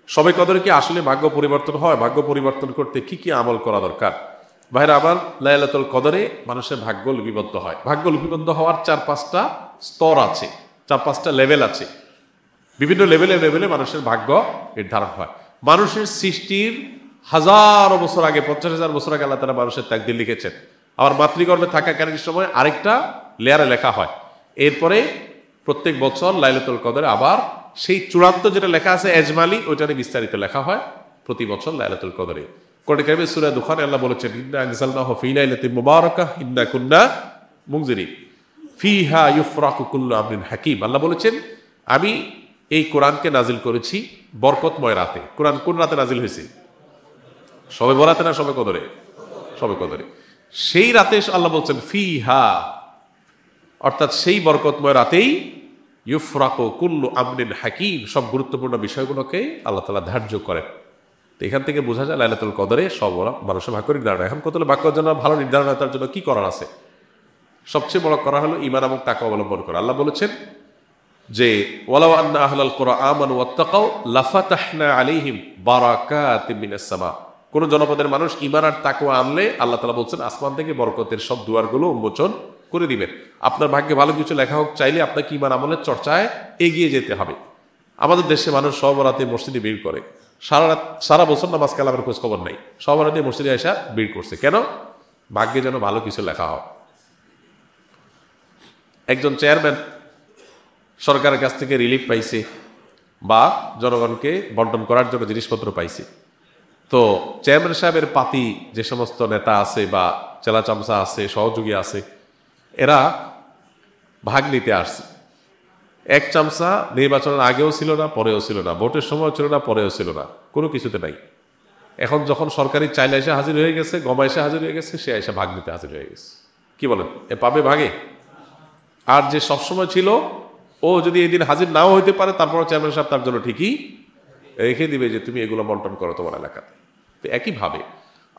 শবে কদরে কি আসলে ভাগ্য পরিবর্তন হয়? ভাগ্য পরিবর্তন করতে কি কি আমল করা দরকার? ভাইরা আমার, লাইলাতুল কদরে মানুষের ভাগ্য লিপিবদ্ধ হয়। ভাগ্য লিপিবদ্ধ হওয়ার 4-5টা স্তর আছে, 4-5টা লেভেল আছে। বিভিন্ন লেভেলে লেভেলে মানুষের ভাগ্য নির্ধারণ হয়। মানুষের সৃষ্টির হাজারো বছর আগে, 50,000 বছর আগে আল্লাহ তাআলা মানুষের তাকদীর লিখেছেন। আবার মাতৃগর্ভে থাকাকালীন সময় আরেকটা লেয়ারে লেখা হয়। এরপরে প্রত্যেক বছর লাইলাতুল কদরে আবার সেই চূড়ান্ত যেটা লেখা আছে এজমালি, ওইটা নিয়ে বিস্তারিত লেখা হয় প্রতি বছর লাইলাতুল কদরে। কোরআন কারীমে সূরা দুখানে আল্লাহ বলেছেন, ইন্না আনজালনাহু ফী লাইলাতিন মুবারাকাহ ইন্না কুন্না মুনজিরিন ফীহা ইউফরাকু কুল্লু আমরিন হাকীম। আল্লাহ বলেছেন, আমি এই কোরআনকে নাজিল করেছি বরকতময় রাতে। কোরআন কোন রাতে নাজিল হয়েছে? শবে বরাতে না শবে কদরে? শবে কদরে। সেই রাতে আল্লাহ বলছেন ফীহা, অর্থাৎ সেই বরকতময় রাতেই ইউফরাকু কুল্লু আমরিন হাকীম, সব গুরুত্বপূর্ণ বিষয়গুলোকে আল্লাহ তাআলা ধার্য করেন। তো এখান থেকে বোঝা যায় লাইলাতুল কদরে সব মানুষের ভাগ্য নির্ধারণ। এখন কত ভাগ্যের জন্য ভালো নির্ধারণ হয়, তার জন্য কি করার আছে? সবচেয়ে বড় করা হলো ঈমান এবং তাকওয়া অবলম্বন করা। আল্লাহ বলেছেন যে ওয়ালাউ আন্না আহলাল কুরআ আমানু ওয়াত্তাকাউ লাফাতাহনা আলাইহিম বারাকাতিম মিনাস সামা। কোন জনপদের মানুষ ঈমান আর তাকওয়া আনলে আল্লাহ তাআলা বলছেন আসমান থেকে বরকতের সব দুয়ারগুলো উন্মোচন করে দিবেন। আপনার ভাগ্যে ভালো কিছু লেখা হোক, চাইলে আপনাকে ঈমান আমলের চর্চায় এগিয়ে যেতে হবে। আমাদের দেশে মানুষ সব রাতে মসজিদে ভিড় করে, সারা বছর নামাজ কালামের খোঁজ খবর নেই, সব রাতে মসজিদে এসে ভিড় করছে। কেন? ভাগ্যে যেন ভালো কিছু লেখা হয়। একজন চেয়ারম্যান সরকারের কাছ থেকে রিলিফ পাইছে বা জনগণকে বন্টন করার জন্য জিনিসপত্র পাইছে। তো চেয়ারম্যান সাহেবের পাতি যে সমস্ত নেতা আছে বা চেলা চামচা আছে, সহযোগী আছে, এরা ভাগ নিতে আসছে। এক চামচা নির্বাচনের আগেও ছিল না, পরেও ছিল না, ভোটের সময় ছিল না, পরেও ছিল না, কোনো কিছুতে নাই। এখন যখন সরকারি চাইলে এসে হাজির হয়ে গেছে, গমা এসে হাজির হয়ে গেছে, সে এসে ভাগ নিতে হাজির হয়ে গেছে। কি বলেন, এ পাবে ভাগে? আর যে সবসময় ছিল, ও যদি এই দিন হাজির নাও হইতে পারে, তারপর চেয়ারম্যান সাহেব তার জন্য ঠিকই রেখে দিবে যে তুমি এগুলো বন্টন করো তোমার এলাকাতে। তো একইভাবে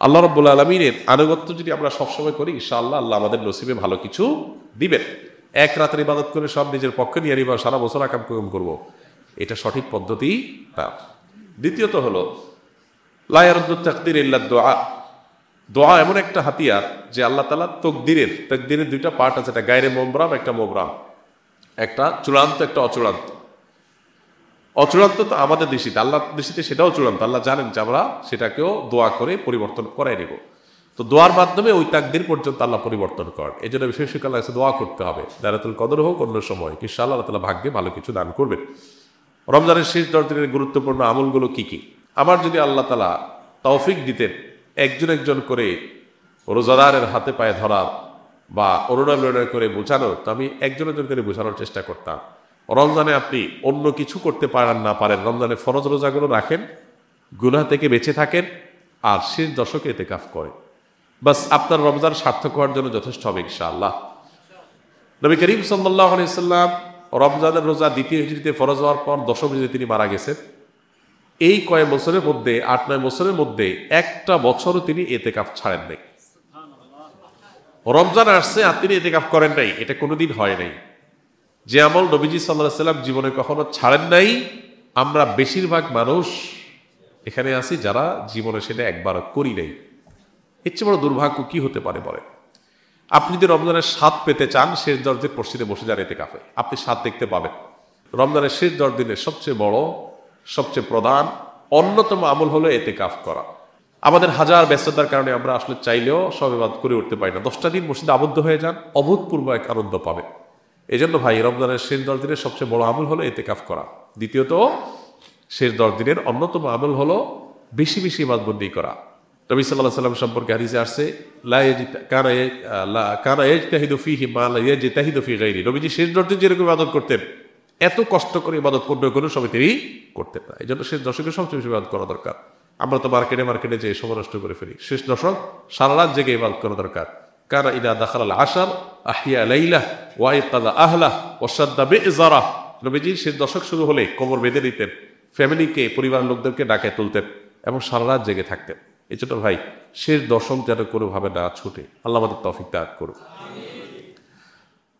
আল্লাহ রাব্বুল আলামিনের আনুগত্য যদি আমরা সবসময় করি, ইনশাআল্লাহ আল্লাহ আমাদের নসিবে ভালো কিছু দিবেন। এক রাতের ইবাদত করে সব নিজের পক্ষে নিয়ে নিবা, সারা বছর আকাম কুম করবো, এটা সঠিক পদ্ধতি না। দ্বিতীয়ত হলো লা ইয়ারুদ্দু তাকদির ইল্লা দুআ। দোয়া এমন একটা হাতিয়ার যে আল্লাহ তাআলা তাকদীরের দুইটা পার্ট আছে, একটা গায়রে মুবরাম, একটা মুবরাম, একটা চূড়ান্ত, একটা অচূড়ান্ত। অচূড়ান্ত তো আমাদের দৃষ্টিতে, আল্লাহ দৃষ্টিতে সেটাও চূড়ান্ত। আল্লাহ জানেন যে আমরা সেটাকেও দোয়া করে পরিবর্তন করাই নেব। তো দোয়ার মাধ্যমে ওই তাকদীর পর্যন্ত আল্লাহ পরিবর্তন করেন। এই জন্য বিশেষ করে আল্লাহ কাছে দোয়া করতে হবে, লাইলাতুল কদর হোক অন্য সময়, ইনশাআল্লাহ আল্লাহ তাআলা ভাগ্যে ভালো কিছু দান করবেন। রমজানের শেষ 10 দিনের গুরুত্বপূর্ণ আমলগুলো কি কি? আমার যদি আল্লাহ তাআলা তৌফিক দিতেন একজন একজন করে রোজাদারের হাতে পায়ে ধরার বা অনুনয় করে বোঝানোর, তো আমি একজন একজন করে বোঝানোর চেষ্টা করতাম। রমজানে আপনি অন্য কিছু করতে পারেন না পারেন, রমজানে ফরজ রোজাগুলো রাখেন, গুনাহ থেকে বেঁচে থাকেন, আর শেষ দশকে ইতিকাফ করেন। বাস আপনার রমজান সার্থক হওয়ার জন্য যথেষ্ট হবে ইনশাআল্লাহ। নবী করিম সাল্লাল্লাহু আলাইহি সাল্লাম রমজানের রোজা দ্বিতীয় হিজরিতে ফরজ হওয়ার পর 10ম হিজরিতে তিনি মারা গেছেন। এই কয়েক বছরের মধ্যে, 8-9 বছরের মধ্যে একটা বছরও তিনি ইতিকাফ ছাড়েন নাই। রমজান আসছে আর তিনি ইতিকাফ করেন নাই, এটা কোনোদিন হয় নাই। যে আমল নবীজি সাল্লাল্লাহু আলাইহি সাল্লাম জীবনে কখনো ছাড়েন নাই, আমরা বেশিরভাগ মানুষ এখানে আছি যারা জীবনে সেটা একবারও করি নাই। এর চেয়ে বড় দুর্ভাগ্য কি হতে পারে বলে? আপনি যদি রমজানের স্বাদ পেতে চান, শেষ 10 দিন মসজিদে বসে যান ইতিকাফে, আপনি স্বাদ দেখতে পাবেন। রমজানের শেষ 10 দিনের সবচেয়ে বড়, সবচেয়ে প্রধান, অন্যতম আমল হলো ইতিকাফ করা। আমাদের হাজার ব্যস্ততার কারণে আমরা আসলে চাইলেও সব ইবাদত করে উঠতে পারি না। 10টা দিন মসজিদে আবদ্ধ হয়ে যান, অভূতপূর্ব এক আনন্দ পাবেন। এই জন্য ভাই, রমজানের শেষ 10 দিনের সবচেয়ে বড় আমল হলো ইতিকাফ করা। দ্বিতীয়ত, শেষ 10 দিনের অন্যতম আমল হলো বেশি বেশি ইবাদতবন্দি করা। নবী সাল্লাল্লাহু আলাইহি ওয়াসাল্লাম সম্পর্কে হাদিসে আসছে, কানা ইয়াজতাহিদু ফীহি মা লা ইয়াজতাহিদু ফী গায়রি। নবীজি শেষ 10 দিন যেরকম ইবাদত করতেন, এত কষ্ট করে ইবাদত কোনো সময় তিনি করতেন না। এই জন্য শেষ দশকে সবচেয়ে বেশি ইবাদত করা দরকার। আমরা তো মার্কেটে যে সময় নষ্ট করে ফেলি। শেষ দশক সারা রাত জেগে ইবাদত করা দরকার। কানা ইদা দাখালাল আশর আহিয়া লাইলাহ ওয়া আইকাযা আহলাহ ওয়া শাদ্দা বিইজারাহ। নবীজি শেষ দশক শুরু হলে কোমর বেঁধে নিতেন, ফ্যামিলিকে, পরিবারের লোকদেরকে ডাকে তুলতেন এবং সারা রাত জেগে থাকতেন। এই জন্য ভাই, শেষ দশক যেন কোনোভাবে না ছুটে। আল্লাহ আমাদের তৌফিক দান করুন।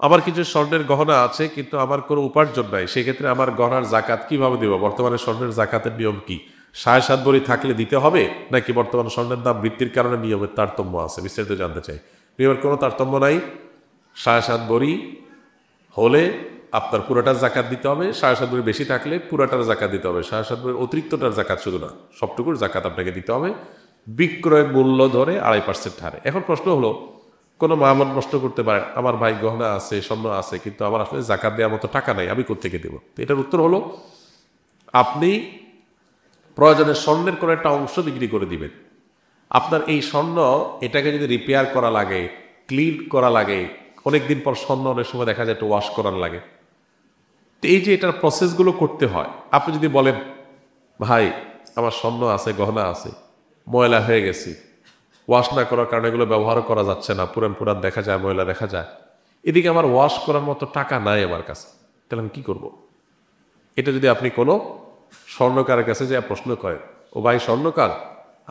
আমার কিছু স্বর্ণের গহনা আছে, কিন্তু আমার কোনো উপার্জন নাই, সেক্ষেত্রে আমার গহনার জাকাত কিভাবে দেব? বর্তমানে স্বর্ণের জাকাতের নিয়ম কি? 7.5 ভরি থাকলে দিতে হবে, নাকি বর্তমান স্বর্ণের দাম বৃদ্ধির কারণে নিয়মের তারতম্য আছে? বিস্তারিত জানতে চাই। নিয়মের কোনো তারতম্য নাই। 7.5 ভরি হলে আপনার পুরোটার জাকাত দিতে হবে, 7.5 ভরি বেশি থাকলে পুরোটার জাকাত দিতে হবে। 7.5 ভরি অতিরিক্তটার জাকাত শুধু না, সবটুকুর জাকাত আপনাকে দিতে হবে বিক্রয় মূল্য ধরে 2.5% হারে। এখন প্রশ্ন হলো, কোনো মামুন প্রশ্ন করতে পারেন, আমার ভাই গহনা আছে, স্বর্ণ আছে, কিন্তু আমার আসলে জাকাত দেওয়ার মতো টাকা নাই, আমি কোত্থেকে দেবো? এটার উত্তর হলো, আপনি প্রয়োজনে স্বর্ণের কোনো একটা অংশ বিক্রি করে দিবেন। আপনার এই স্বর্ণ, এটাকে যদি রিপেয়ার করা লাগে, ক্লিন করা লাগে, অনেকদিন পর স্বর্ণ অনেক সময় দেখা যায় একটু ওয়াশ করার লাগে, তো এই যে এটার প্রসেসগুলো করতে হয়, আপনি যদি বলেন ভাই আমার স্বর্ণ আছে, গহনা আছে, ময়লা হয়ে গেছি, ওয়াশ না করার কারণে এগুলো ব্যবহার করা যাচ্ছে না, পুরান পুরান দেখা যায়, ময়লা দেখা যায়, এদিকে আমার ওয়াশ করার মতো টাকা নাই আমার কাছে, তাহলে আমি কী করব? এটা যদি আপনি কোনো স্বর্ণকারের কাছে যে প্রশ্ন করেন, ও ভাই স্বর্ণকার,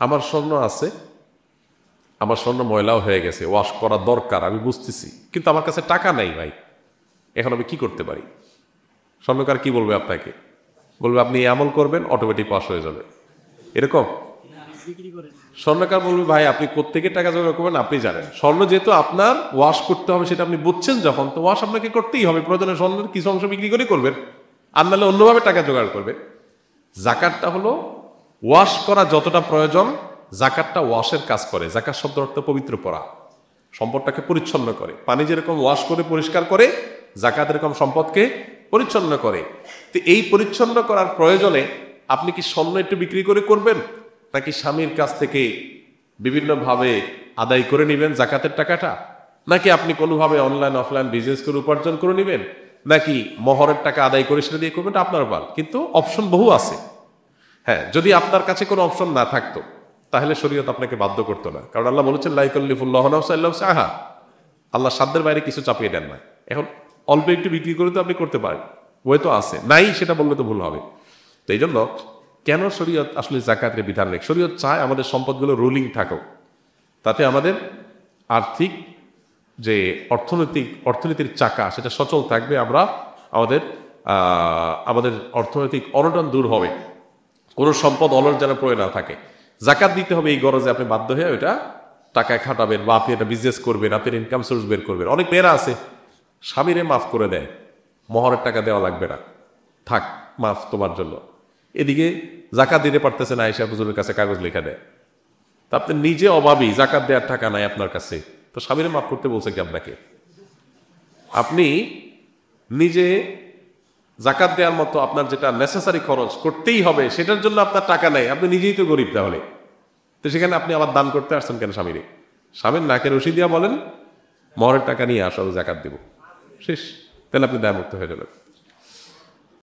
আমার স্বর্ণ আছে, আমার স্বর্ণ ময়লাও হয়ে গেছে, ওয়াশ করা দরকার, আমি বুঝতেছি, কিন্তু আমার কাছে টাকা নাই ভাই, এখন আমি কি করতে পারি? স্বর্ণকার কি বলবে আপনাকে? বলবে আপনি এই আমল করবেন, অটোমেটিক ওয়াশ হয়ে যাবে, এরকম। স্বর্ণকার বলবে ভাই আপনি কোত্থেকে টাকা জোগাড় করবেন আপনি জানেন, স্বর্ণ যেহেতু আপনার ওয়াশ করতে হবে সেটা আপনি বুঝছেন যখন, তো ওয়াশ আপনাকে করতেই হবে, প্রয়োজনে স্বর্ণের কিছু অংশ বিক্রি করে করবেন, আর নাহলে অন্যভাবে টাকা জোগাড় করবে। জাকাতটা হলো ওয়াশ করা যতটা প্রয়োজন, জাকাতটা ওয়াশের কাজ করে। জাকাত শব্দ অর্থ পবিত্র করা, সম্পদটাকে পরিচ্ছন্ন করে। পানি যেরকম ওয়াশ করে পরিষ্কার করে, জাকাত এরকম সম্পদকে পরিচ্ছন্ন করে। তো এই পরিচ্ছন্ন করার প্রয়োজনে আপনি কি স্বর্ণ একটু বিক্রি করে করবেন, নাকি স্বামীর কাছ থেকে বিভিন্নভাবে আদায় করে নেবেন জাকাতের টাকাটা, নাকি আপনি কোনোভাবে অনলাইন অফলাইন বিজনেস করে উপার্জন করে নেবেন, নাকি মহরের টাকা আদায় করে সেটা দিয়ে করবেন, এটা আপনার ব্যাপার। কিন্তু অপশন বহু আছে। হ্যাঁ, যদি আপনার কাছে কোনো অপশন না থাকতো তাহলে শরীয়ত আপনাকে বাধ্য করতো না, কারণ আল্লাহ বলেছেন লা ইউকাল্লিফুল্লাহু নাফসান ইল্লা উসআহা, আল্লাহ সাধ্যের বাইরে কিছু চাপিয়ে দেন না। এখন অল্প একটু বিক্রি করে তো আপনি করতে পারেন, ওই তো আছে, নাই সেটা বললে তো ভুল হবে। তো এই জন্য কেন শরীয়ত আসলে জাকাতের বিধান নেই? শরীয়ত চায় আমাদের সম্পদগুলো রুলিং থাকুক, তাতে আমাদের আর্থিক যে অর্থনীতির চাকা সেটা সচল থাকবে, আমরা আমাদের অর্থনৈতিক অনটন দূর হবে, কোনো সম্পদ অলস যেন পড়ে না থাকে। জাকাত দিতে হবে এই গরজে আপনি বাধ্য হয়ে ওইটা টাকায় খাটাবেন, বা আপনি এটা বিজনেস করবেন, আপনার ইনকাম সোর্স বের করবেন। অনেক মেয়েরা আছে স্বামীরে মাফ করে দেয়, মহরের টাকা দেওয়া লাগবে না, থাক মাফ তোমার জন্য, এদিকে জাকাত দিতে পারতেছে না, আয়েশা হুজুরের কাছে কাগজ লেখা দেয়। তা আপনি নিজে অভাবী, জাকাত দেওয়ার টাকা নাই আপনার কাছে, তো স্বামীরে মাফ করতে বলছে কি আপনাকে? আপনি নিজে জাকাত দেওয়ার মতো আপনার যেটা নেসেসারি খরচ করতেই হবে, সেটার জন্য আপনার টাকা নাই, আপনি নিজেই তো গরিব, তাহলে তো সেখানে আপনি আবার দান করতে আসছেন কেন স্বামীরে? স্বামীর নাকের রশি দিয়া বলেন মহরের টাকা নিয়ে আসো, জাকাত দেব, শেষ, তাহলে আপনি দায়মুক্ত হয়ে যাবেন।